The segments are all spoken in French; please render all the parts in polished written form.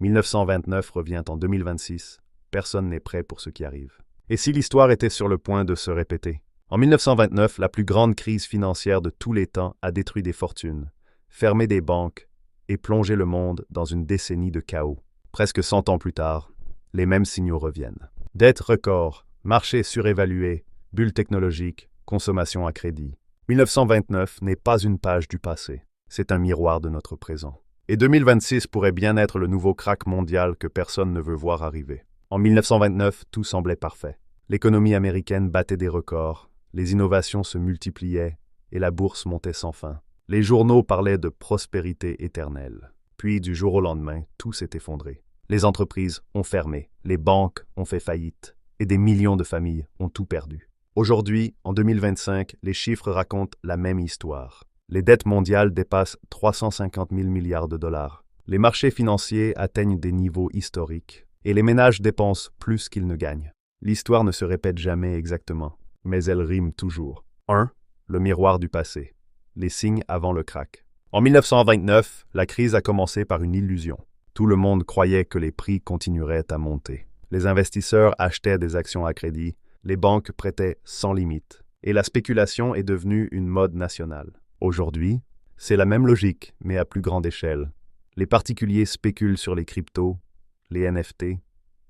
1929 revient en 2026. Personne n'est prêt pour ce qui arrive. Et si l'histoire était sur le point de se répéter? En 1929, la plus grande crise financière de tous les temps a détruit des fortunes, fermé des banques et plongé le monde dans une décennie de chaos. Presque 100 ans plus tard, les mêmes signaux reviennent. Dette record, marché surévalué, bulle technologique, consommation à crédit. 1929 n'est pas une page du passé, c'est un miroir de notre présent. Et 2026 pourrait bien être le nouveau krach mondial que personne ne veut voir arriver. En 1929, tout semblait parfait. L'économie américaine battait des records, les innovations se multipliaient et la bourse montait sans fin. Les journaux parlaient de prospérité éternelle. Puis, du jour au lendemain, tout s'est effondré. Les entreprises ont fermé, les banques ont fait faillite et des millions de familles ont tout perdu. Aujourd'hui, en 2025, les chiffres racontent la même histoire. Les dettes mondiales dépassent 350 000 milliards de dollars. Les marchés financiers atteignent des niveaux historiques et les ménages dépensent plus qu'ils ne gagnent. L'histoire ne se répète jamais exactement, mais elle rime toujours. 1. Le miroir du passé. Les signes avant le krach. En 1929, la crise a commencé par une illusion. Tout le monde croyait que les prix continueraient à monter. Les investisseurs achetaient des actions à crédit, les banques prêtaient sans limite, et la spéculation est devenue une mode nationale. Aujourd'hui, c'est la même logique, mais à plus grande échelle. Les particuliers spéculent sur les cryptos, les NFT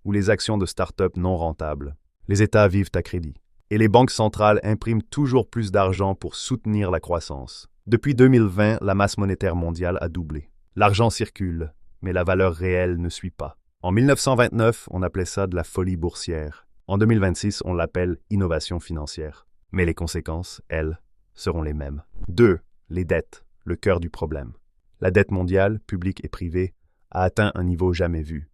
ou les actions de start-up non rentables. Les États vivent à crédit. Et les banques centrales impriment toujours plus d'argent pour soutenir la croissance. Depuis 2020, la masse monétaire mondiale a doublé. L'argent circule, mais la valeur réelle ne suit pas. En 1929, on appelait ça de la folie boursière. En 2026, on l'appelle innovation financière. Mais les conséquences, elles, seront les mêmes. 2. Les dettes, le cœur du problème. La dette mondiale, publique et privée, a atteint un niveau jamais vu.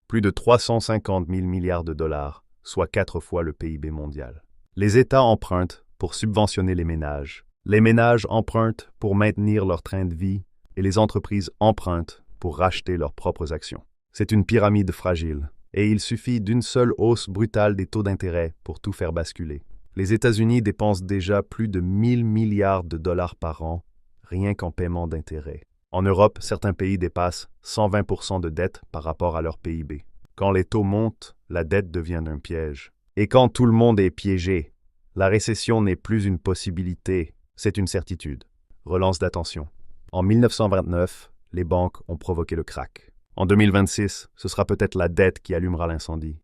Plus de 350 000 milliards de dollars, soit 4 fois le PIB mondial. Les États empruntent pour subventionner les ménages. Les ménages empruntent pour maintenir leur train de vie et les entreprises empruntent pour racheter leurs propres actions. C'est une pyramide fragile et il suffit d'une seule hausse brutale des taux d'intérêt pour tout faire basculer. Les États-Unis dépensent déjà plus de 1000 milliards de dollars par an, rien qu'en paiement d'intérêts. En Europe, certains pays dépassent 120% de dette par rapport à leur PIB. Quand les taux montent, la dette devient un piège. Et quand tout le monde est piégé, la récession n'est plus une possibilité, c'est une certitude. Relance d'attention. En 1929, les banques ont provoqué le krach. En 2026, ce sera peut-être la dette qui allumera l'incendie.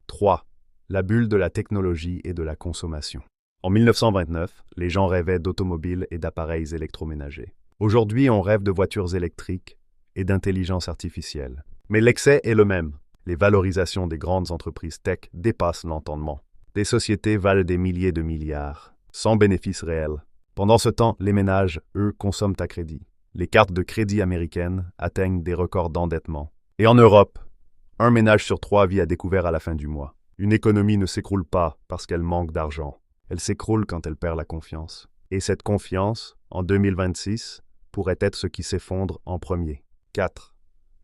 3. La bulle de la technologie et de la consommation. En 1929, les gens rêvaient d'automobiles et d'appareils électroménagers. Aujourd'hui, on rêve de voitures électriques et d'intelligence artificielle. Mais l'excès est le même. Les valorisations des grandes entreprises tech dépassent l'entendement. Des sociétés valent des milliers de milliards, sans bénéfice réel. Pendant ce temps, les ménages, eux, consomment à crédit. Les cartes de crédit américaines atteignent des records d'endettement. Et en Europe, un ménage sur 3 vit à découvert à la fin du mois. Une économie ne s'écroule pas parce qu'elle manque d'argent. Elle s'écroule quand elle perd la confiance. Et cette confiance, en 2026, pourrait être ce qui s'effondre en premier. 4.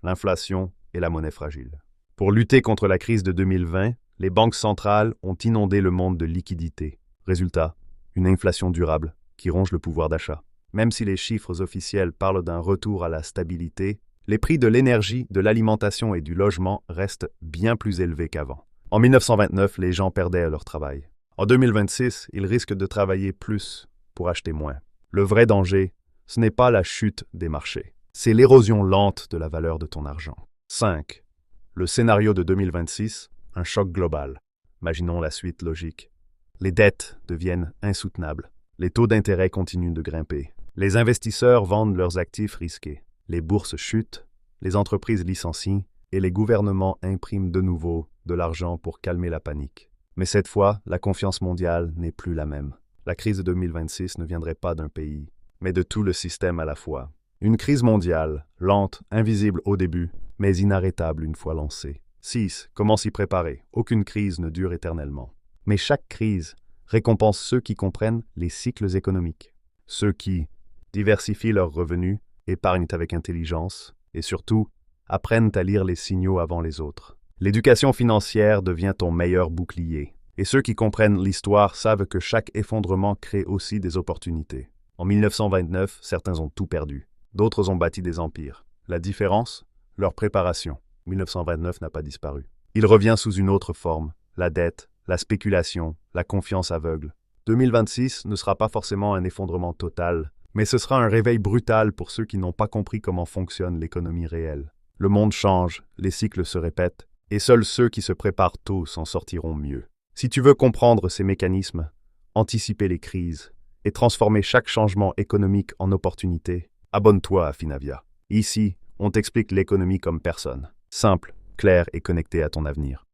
L'inflation et la monnaie fragile. Pour lutter contre la crise de 2020, les banques centrales ont inondé le monde de liquidités. Résultat, une inflation durable qui ronge le pouvoir d'achat. Même si les chiffres officiels parlent d'un retour à la stabilité, les prix de l'énergie, de l'alimentation et du logement restent bien plus élevés qu'avant. En 1929, les gens perdaient leur travail. En 2026, ils risquent de travailler plus pour acheter moins. Le vrai danger, ce n'est pas la chute des marchés. C'est l'érosion lente de la valeur de ton argent. 5. Le scénario de 2026, un choc global. Imaginons la suite logique. Les dettes deviennent insoutenables. Les taux d'intérêt continuent de grimper. Les investisseurs vendent leurs actifs risqués. Les bourses chutent, les entreprises licencient et les gouvernements impriment de nouveau de l'argent pour calmer la panique. Mais cette fois, la confiance mondiale n'est plus la même. La crise de 2026 ne viendrait pas d'un pays, mais de tout le système à la fois. Une crise mondiale, lente, invisible au début, mais inarrêtable une fois lancée. 6. Comment s'y préparer? Aucune crise ne dure éternellement. Mais chaque crise récompense ceux qui comprennent les cycles économiques. Ceux qui diversifient leurs revenus, épargnent avec intelligence et surtout apprennent à lire les signaux avant les autres. L'éducation financière devient ton meilleur bouclier. Et ceux qui comprennent l'histoire savent que chaque effondrement crée aussi des opportunités. En 1929, certains ont tout perdu. D'autres ont bâti des empires. La différence? leur préparation. 1929 n'a pas disparu. Il revient sous une autre forme, la dette, la spéculation, la confiance aveugle. 2026 ne sera pas forcément un effondrement total, mais ce sera un réveil brutal pour ceux qui n'ont pas compris comment fonctionne l'économie réelle. Le monde change, les cycles se répètent, et seuls ceux qui se préparent tôt s'en sortiront mieux. Si tu veux comprendre ces mécanismes, anticiper les crises et transformer chaque changement économique en opportunité, abonne-toi à Finavia. Ici, on t'explique l'économie comme personne. Simple, clair et connecté à ton avenir.